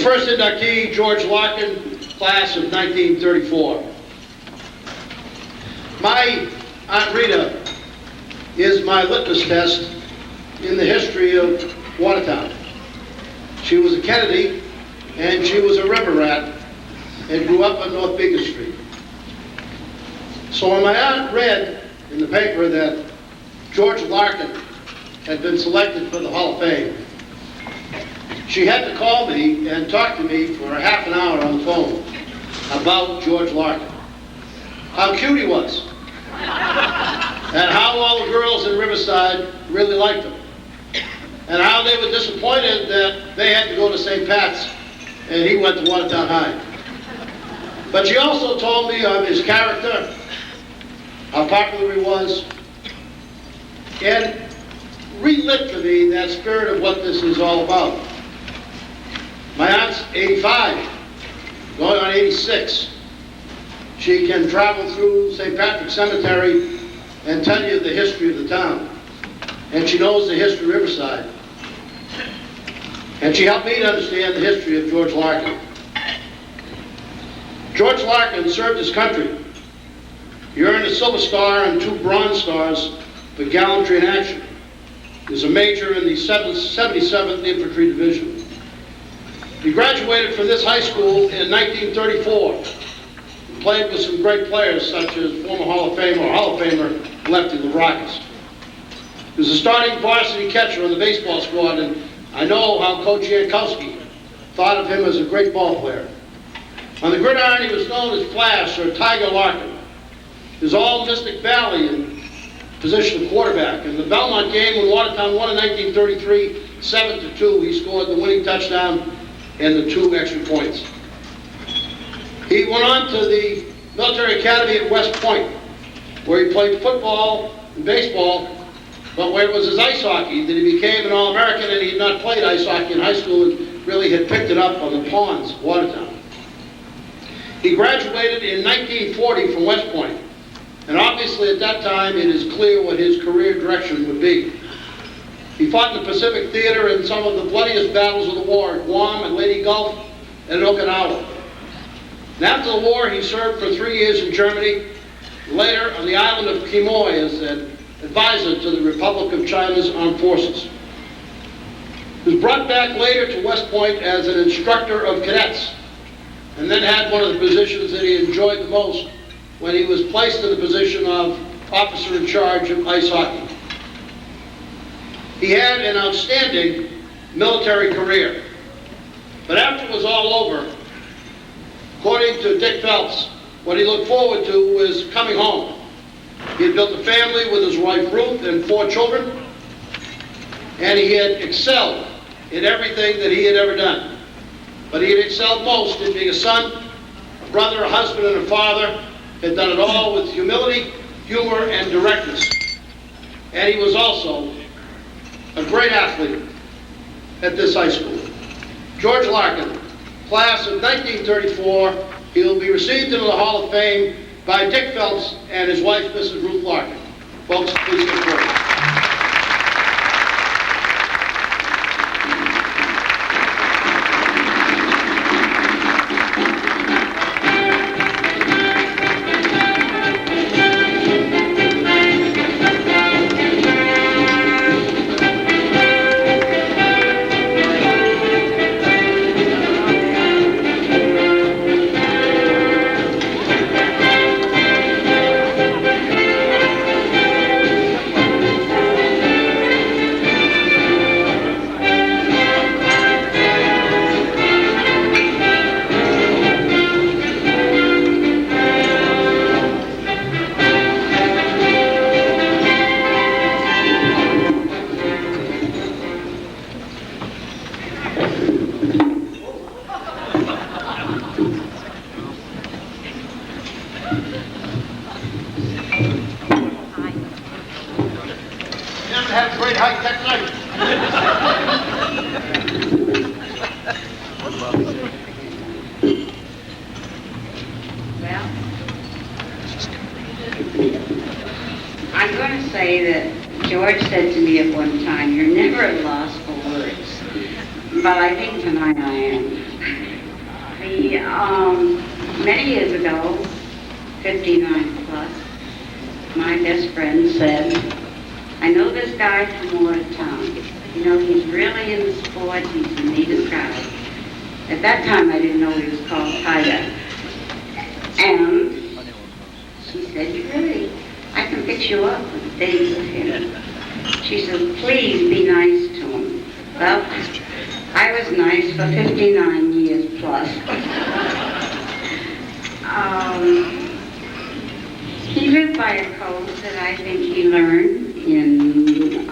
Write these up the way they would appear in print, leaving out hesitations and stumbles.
first inductee, George Larkin, class of 1934. My Aunt Rita is my litmus test in the history of Watertown. She was a Kennedy, and she was a river rat, and grew up on North Beacon Street. So when my aunt read in the paper that George Larkin had been selected for the Hall of Fame, she had to call me and talk to me for a half an hour on the phone about George Larkin. How cute he was, and how all the girls in Riverside really liked him, and how they were disappointed that they had to go to St. Pat's and he went to Watertown High. But she also told me of his character, how popular he was, and relit for me that spirit of what this is all about. My aunt's 85, going on 86. She can travel through St. Patrick's Cemetery and tell you the history of the town. And she knows the history of Riverside. And she helped me to understand the history of George Larkin. George Larkin served his country. He earned a Silver Star and 2 Bronze Stars for gallantry in action. He was a major in the 77th Infantry Division. He graduated from this high school in 1934. He played with some great players such as former Hall of Famer Lefty LaRocas. He was a starting varsity catcher on the baseball squad, and I know how Coach Yankowski thought of him as a great ball player. On the gridiron, he was known as Flash or Tiger Larkin. He was all Mystic Valley in position of quarterback. In the Belmont game when Watertown won in 1933, 7-2, he scored the winning touchdown and the 2 extra points. He went on to the military academy at West Point, where he played football and baseball, but where it was his ice hockey that he became an All-American, and he had not played ice hockey in high school and really had picked it up on the ponds of Watertown. He graduated in 1940 from West Point, and obviously at that time it is clear what his career direction would be. He fought in the Pacific Theater in some of the bloodiest battles of the war at Guam and Leyte Gulf and at Okinawa. And after the war, he served for 3 years in Germany, later on the island of Quemoy as an advisor to the Republic of China's armed forces. He was brought back later to West Point as an instructor of cadets, and then had one of the positions that he enjoyed the most when he was placed in the position of officer in charge of ice hockey. He had an outstanding military career, but after it was all over, according to Dick Phelps, what he looked forward to was coming home. He had built a family with his wife Ruth and 4 children, and he had excelled in everything that he had ever done. But he had excelled most in being a son, a brother, a husband, and a father. Had done it all with humility, humor, and directness. And he was also a great athlete at this high school. George Larkin, class of 1934, he will be received into the Hall of Fame by Dick Phelps and his wife, Mrs. Ruth Larkin. Folks, please come forward. Have a great high-tech night. Well, I'm going to say that George said to me at one time, "You're never at a loss for words." But I think tonight I am. me, many years ago, 59 plus, my best friend said, I know this guy from Watertown. You know, he's really in the sport, he's the neatest guy. At that time, I didn't know he was called Tiger. And she said, you really, I can fix you up with days with him. She said, please be nice to him. Well, I was nice for 59 years plus. He lived by a code that I think he learned in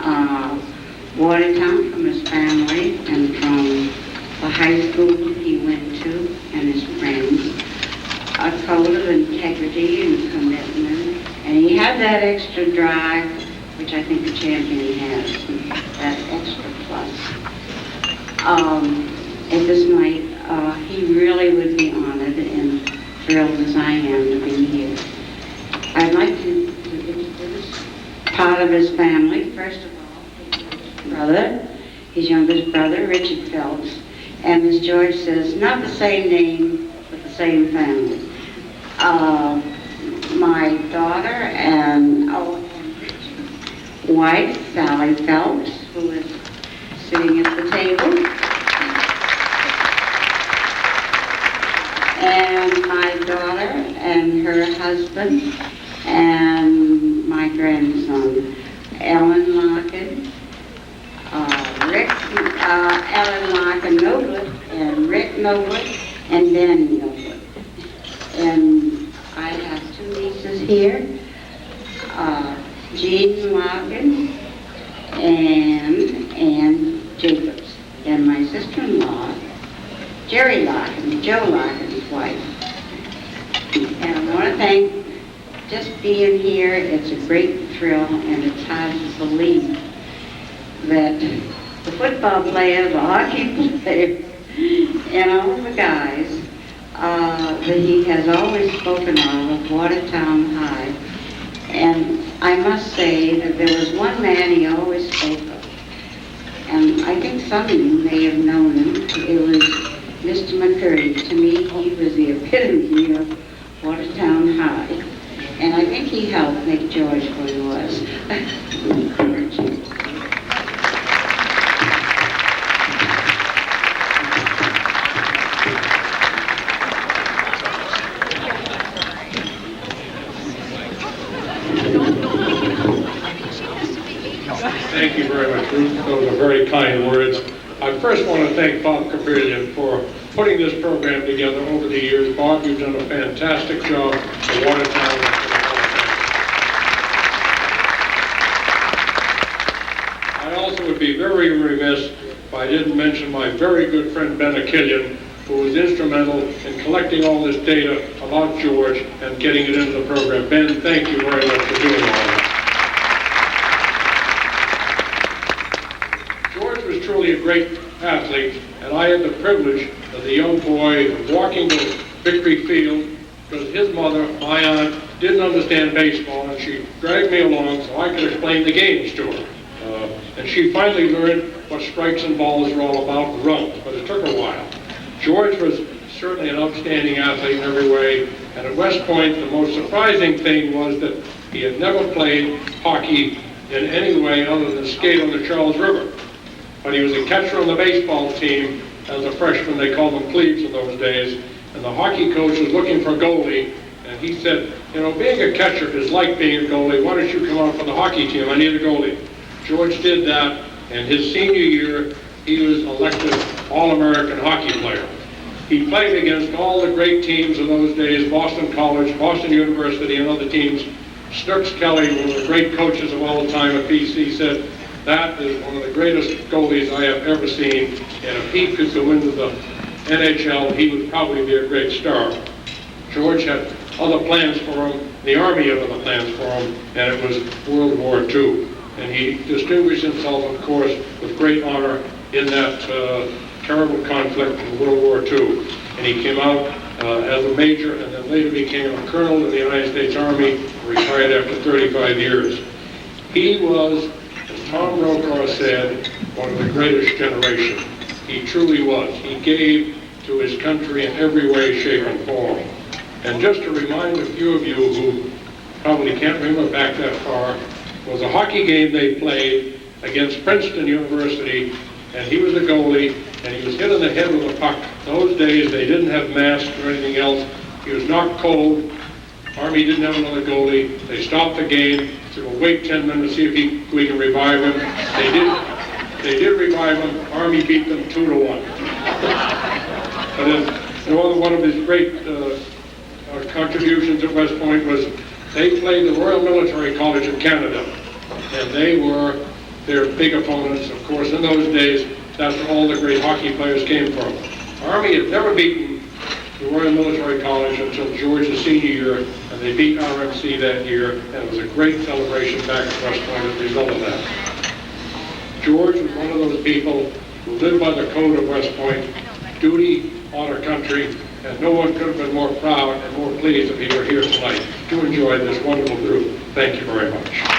Watertown from his family and from the high school he went to and his friends. A code of integrity and commitment. And he had that extra drive, which I think a champion has, that extra plus. At this night, he really would be honored and thrilled as I am to be here. I'd like to introduce part of his family. First of all, his youngest brother, Richard Phelps, and as George says, not the same name, but the same family. My daughter and Richard's wife, Sally Phelps, who is sitting at the table, and my daughter and her husband, and my grandson, Ellen Larkin, Ellen Larkin Noblet, and Rick Noblet, and Danny Noblet. And I have two nieces here, Jean Larkin and Ann Jacobs, and my sister-in-law, Jerry Larkin, Joe Larkin's wife. And I want to thank, just being here, it's a great thrill, and it's hard to believe that the football players, the hockey players, and all the guys that he has always spoken of Watertown High. And I must say that there was one man he always spoke of, and I think some of you may have known him. It was Mr. McCurdy. To me, he was the epitome of Watertown High. And I think he helped make George who he was. Thank you very much, Ruth. Those are very kind words. I first want to thank Bob Caprillion for putting this program together over the years. Bob, you've done a fantastic job for Watertown. I also would be very remiss if I didn't mention my very good friend Ben Akillian, who was instrumental in collecting all this data about George and getting it into the program. Ben, thank you very much for doing all that. Truly a great athlete, and I had the privilege as a young boy of walking to Victory Field because his mother, my aunt, didn't understand baseball, and she dragged me along so I could explain the games to her. And she finally learned what strikes and balls are all about and runs, but it took a while. George was certainly an outstanding athlete in every way, and at West Point, the most surprising thing was that he had never played hockey in any way other than skate on the Charles River. But he was a catcher on the baseball team as a freshman. They called them plebes in those days. And the hockey coach was looking for a goalie. And he said, you know, being a catcher is like being a goalie. Why don't you come out for the hockey team? I need a goalie. George did that. And his senior year, he was elected All-American hockey player. He played against all the great teams of those days, Boston College, Boston University, and other teams. Snooks Kelly, one of the great coaches of all time at BC, said, that is one of the greatest goalies I have ever seen, and if he could go into the NHL, he would probably be a great star. George had other plans for him, the Army had other plans for him, and it was World War II. And he distinguished himself, of course, with great honor in that terrible conflict in World War II. And he came out as a major, and then later became a colonel in the United States Army, retired after 35 years. He was, as Tom Brokaw said, one of the greatest generation. He truly was. He gave to his country in every way, shape, and form. And just to remind a few of you who probably can't remember back that far, was a hockey game they played against Princeton University, and he was a goalie, and he was hit in the head with a puck. Those days, they didn't have masks or anything else. He was knocked cold. Army didn't have another goalie. They stopped the game. Said, "We'll wait 10 minutes, see if we can revive him." They did revive him. Army beat them 2-1. But another one of his great contributions at West Point was they played the Royal Military College of Canada, and they were their big opponents. Of course, in those days, that's where all the great hockey players came from. Army had never beaten the Royal Military College until George's senior year, and they beat RMC that year, and it was a great celebration back at West Point as a result of that. George was one of those people who lived by the code of West Point, duty, honor, country, and no one could have been more proud and more pleased if he were here tonight to enjoy this wonderful group. Thank you very much.